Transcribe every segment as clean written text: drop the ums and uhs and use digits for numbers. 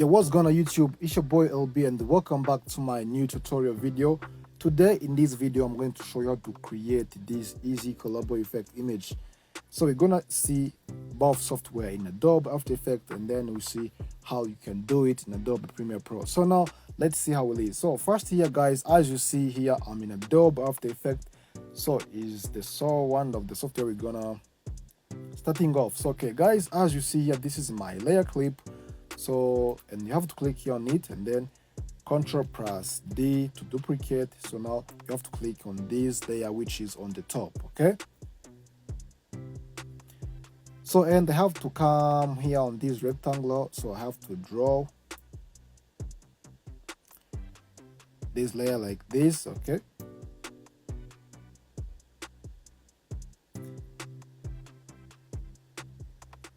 Yo, what's going on YouTube? It's your boy LB and welcome back to my new tutorial video. Today in this video I'm going to show you how to create this easy collabo effect image. So we're gonna see both software in Adobe After Effects, and then we'll see how you can do it in Adobe Premiere Pro. So now let's see how it is. So first here guys, as you see here, I'm in Adobe After Effects. So is the one of the software we're gonna starting off. So okay guys, as you see here, this is my layer clip. So, and you have to click here on it and then Ctrl+D to duplicate. So now you have to click on this layer which is on the top, okay? So, and I have to come here on this rectangle, so I have to draw this layer like this, okay?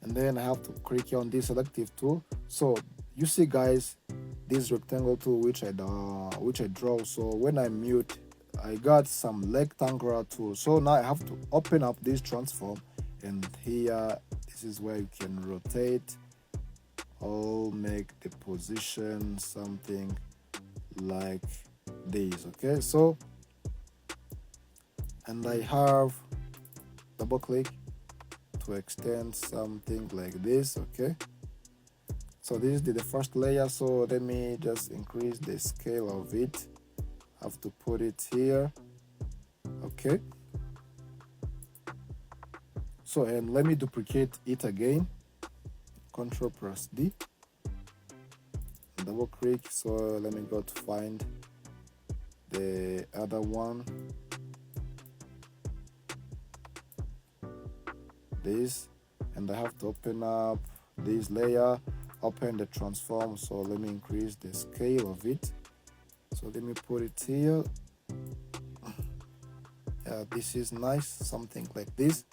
And then I have to click here on this selective tool. So you see guys, this rectangle tool which I draw. So when I mute, I got some rectangular tool. So now I have to open up this transform, and here this is where you can rotate or make the position something like this, okay? So, and I have double click to extend something like this, okay? So this is the first layer, so let me just increase the scale of it. I have to put it here, okay? So, and let me duplicate it again, Ctrl+D, double click. So let me go to find the other one, this, and I have to open up this layer, open the transform. So let me increase the scale of it. So let me put it here. Yeah, this is nice, something like this.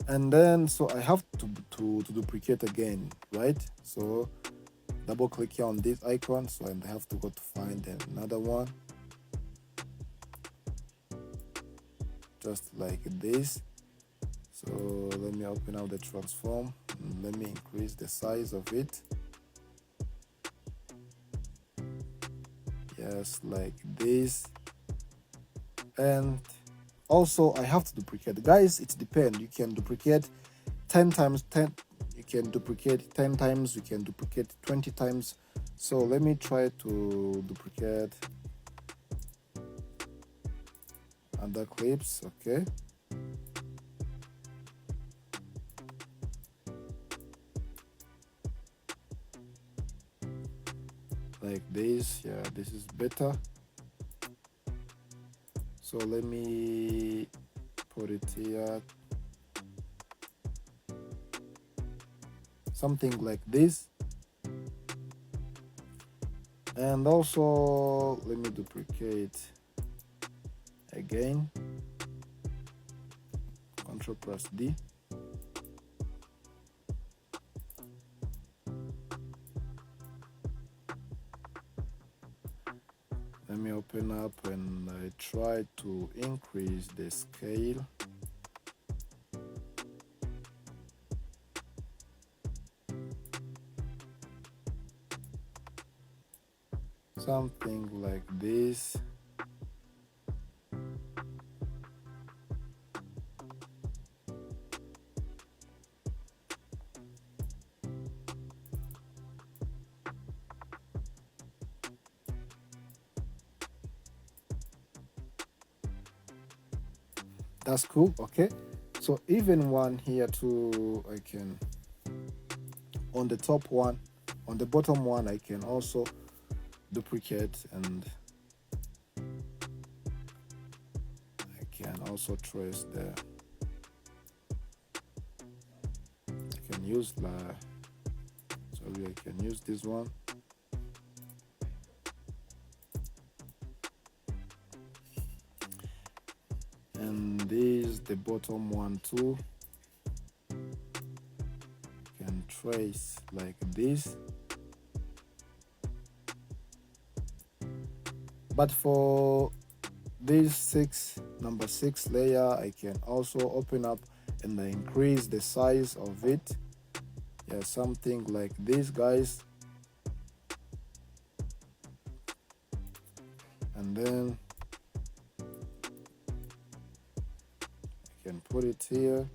And then so I have to duplicate again, right? So double click here on this icon. So, and I have to go to find another one, just like this. So let me open up the transform and let me increase the size of it. Yes, like this. And also I have to duplicate. Guys, it depends. You can duplicate 10 times 10. You can duplicate 10 times. You can duplicate 20 times. So let me try to duplicate other clips, okay? Like this. Yeah, this is better. So let me put it here, something like this. And also let me duplicate again, Ctrl+D. Let me open up and I try to increase the scale. Something like this. That's cool, okay? So even one here too, I can, on the top one, on the bottom one, I can also duplicate, and I can also trace the, I can use I can use this one. And this, the bottom one too, can trace like this. But for this number 6 layer, I can also open up and I increase the size of it Yeah, something like this, guys. And then I can put it here.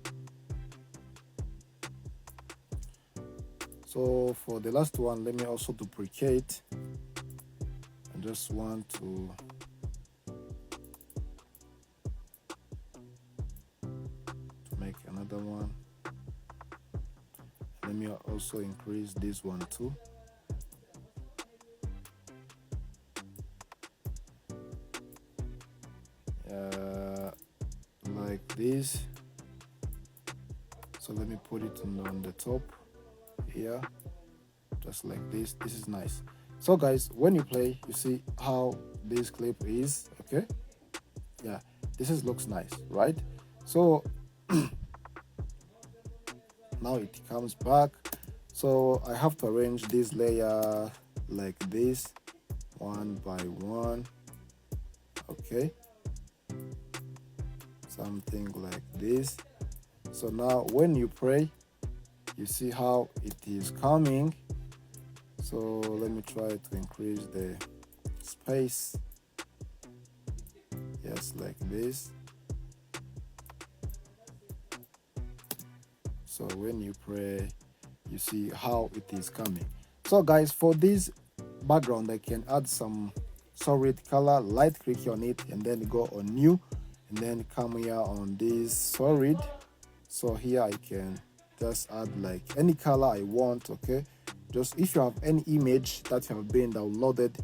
So for the last one, let me also duplicate. I just want to make another one. Let me also increase this one too. Like this. So let me put it on the top here, just like this. This is nice. So guys, when you play, you see how this clip is. Okay, yeah, looks nice, right? So now it comes back. So I have to arrange this layer like this, one by one. Okay, something like this. So now when you pray, you see how it is coming. So let me try to increase the space. Yes, like this. So when you pray, you see how it is coming. So guys, for this background, I can add some solid color, light click on it, and then go on new, and then come here on this solid. So here I can just add like any color I want. Okay, just if you have any image that have been downloaded,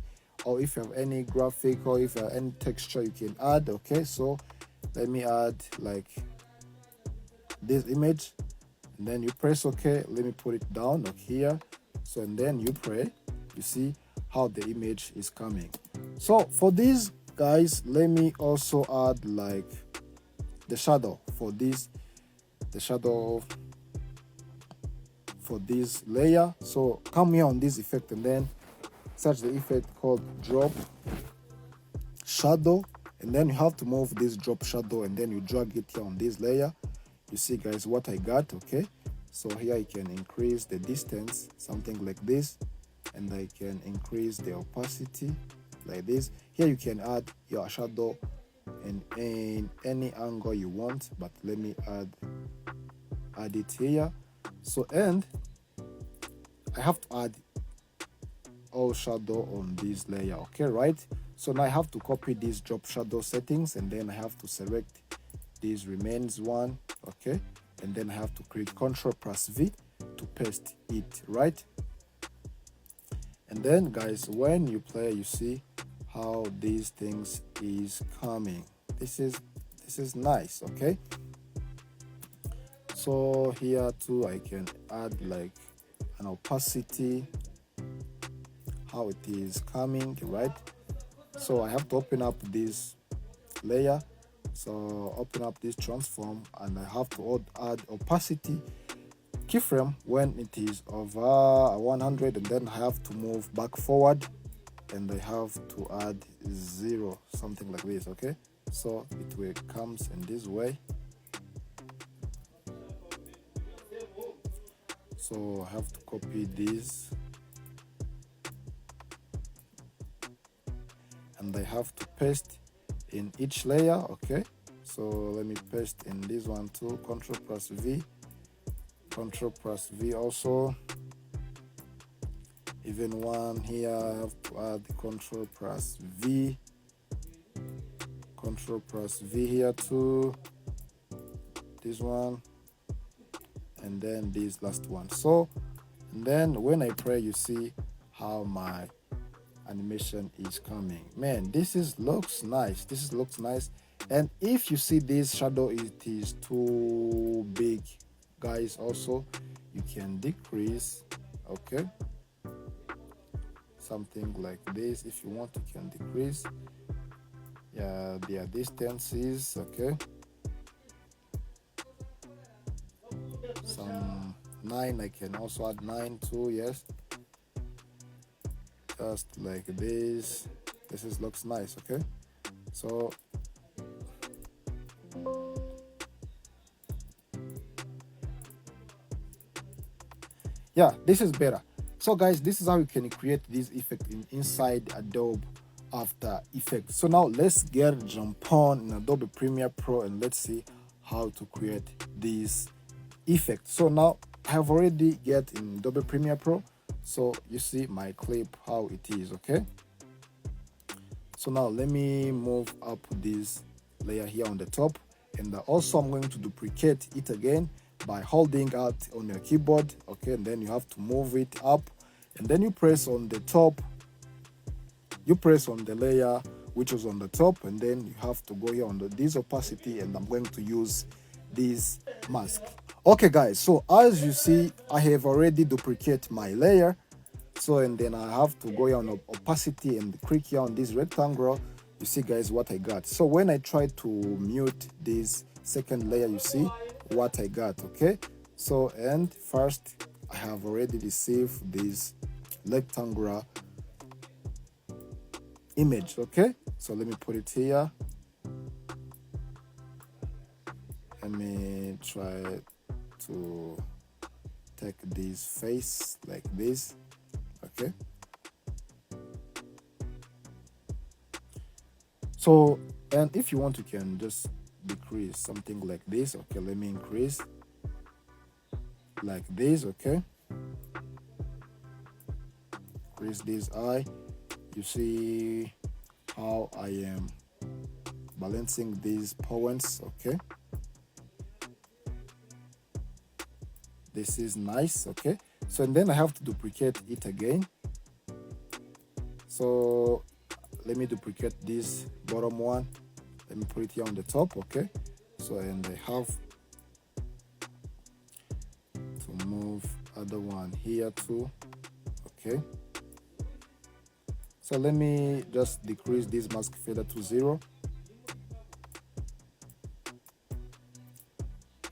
or if you have any graphic, or if you have any texture, you can add. Okay, so let me add like this image, and then you press OK. Let me put it down here. So and then you pray, you see how the image is coming. So for these guys, let me also add like the shadow for this, the shadow for this layer. So come here on this effect and then search the effect called drop shadow, and then you have to move this drop shadow and then you drag it here on this layer. You see guys what I got. Okay, so here I can increase the distance, something like this, and I can increase the opacity like this. Here you can add your shadow in any angle you want, but let me add it here. So and I have to add all shadow on this layer. Okay, right? So now I have to copy these drop shadow settings, and then I have to select this remains one. Okay, and then I have to click Ctrl+V to paste it, right? And then guys, when you play, you see how these things is coming. This is nice. Okay, so here too I can add like an opacity, how it is coming, right? So I have to open up this layer, so open up this transform, and I have to add opacity keyframe when it is over 100, and then I have to move back forward, and I have to add 0, something like this. Okay, so it will comes in this way. So I have to copy this, and I have to paste in each layer. Okay, so let me paste in this one too. Ctrl+V, Ctrl+V also. Even one here, I have to add Ctrl+V, Ctrl+V here too. This one, and then this last one. So and then when I pray, you see how my animation is coming. Man, looks nice. This looks nice. And if you see this shadow, it is too big, guys, also you can decrease. Okay, something like this. If you want, you can decrease their distances. Okay, some 9, I can also add 9 too. Yes, just like this. Looks nice. Okay, so Yeah, this is better. So guys, this is how you can create this effect inside Adobe After Effects. So now let's jump on in Adobe Premiere Pro and let's see how to create this effect. So now I have already get in Adobe Premiere Pro, so you see my clip how it is. Okay, so now let me move up this layer here on the top, and also I'm going to duplicate it again by holding Alt on your keyboard. Okay, and then you have to move it up, and then you press on the top, you press on the layer which is on the top, and then you have to go here on this opacity, and I'm going to use this mask. Okay guys, so as you see, I have already duplicated my layer. So, and then I have to go here on opacity and click here on this rectangle. You see guys what I got. So when I try to mute this second layer, you see what I got. Okay, so and first I have already received this rectangular image. Okay, so let me put it here. Let me try to take this face like this. Okay, so and if you want, you can just decrease something like this. Okay, let me increase like this. Okay, increase this eye. You see how I am balancing these points. Okay, this is nice. Okay, so and then I have to duplicate it again. So let me duplicate this bottom one. Let me put it here on the top. Okay, so and I have to move other one here too. Okay, so let me just decrease this mask feather to 0.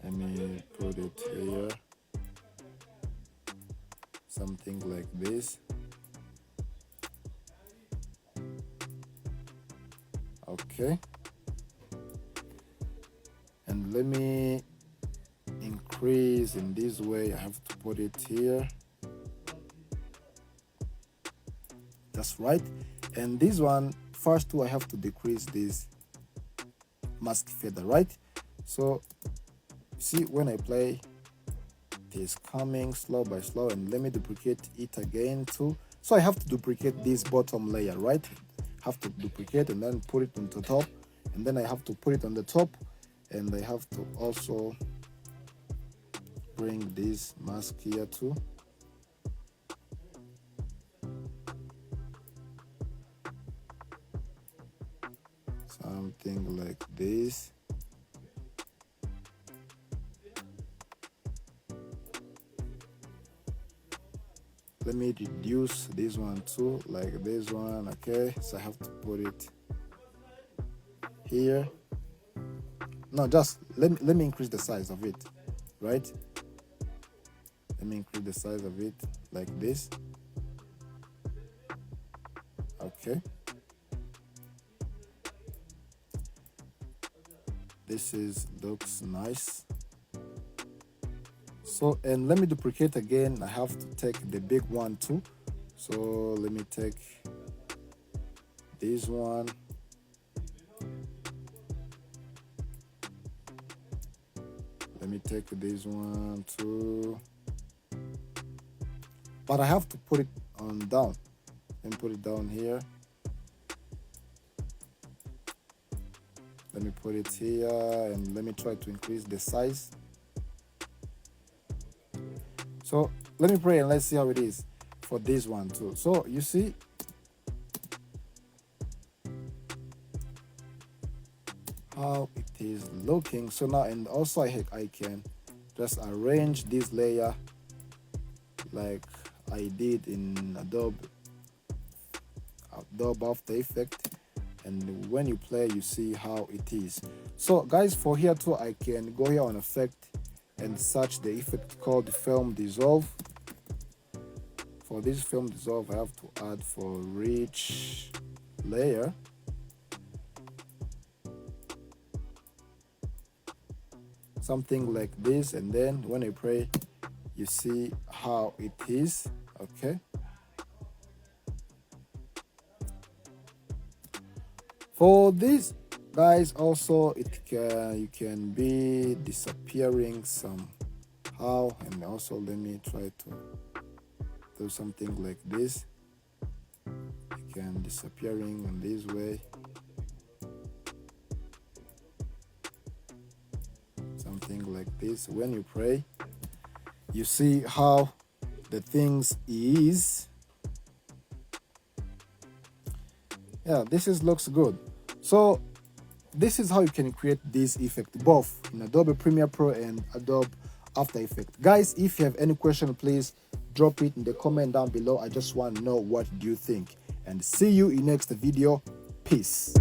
Let me put it here, something like this. Okay, and let me increase in this way. I have to put it here. That's right. And this one, first two, I have to decrease this mask feather, right? So see, when I play, it is coming slow by slow, and let me duplicate it again too. So I have to duplicate this bottom layer, right? Have to duplicate and then put it on the top, and then I have to put it on the top, and I have to also bring this mask here too. Something like this. Let me reduce this one too, like this one. Okay, so I have to put it here. No, just let me increase the size of it, right? Let me increase the size of it like this. Okay, this looks nice. So, and let me duplicate again. I have to take the big one too. So let me take this one. Let me take this one too. But I have to put it on down. Let me put it down here. Let me put it here, and let me try to increase the size. So let me pray and let's see how it is for this one too. So you see, how it is looking. So now, and also I can just arrange this layer like I did in Adobe After Effects, and when you play, you see how it is. So guys, for here too, I can go here on Effect and search the effect called Film Dissolve. For this Film Dissolve, I have to add for Rich Layer. Something like this, and then when I play, You see how it is. Okay, for this guys, also you can be disappearing somehow, and also let me try to do something like this. You can disappearing in this way, something like this. When you pray, you see how the things is. Yeah, looks good. So this is how you can create this effect both in Adobe Premiere Pro and Adobe After Effects. Guys, if you have any question, please drop it in the comment down below. I just want to know what do you think, and see you in next video. Peace.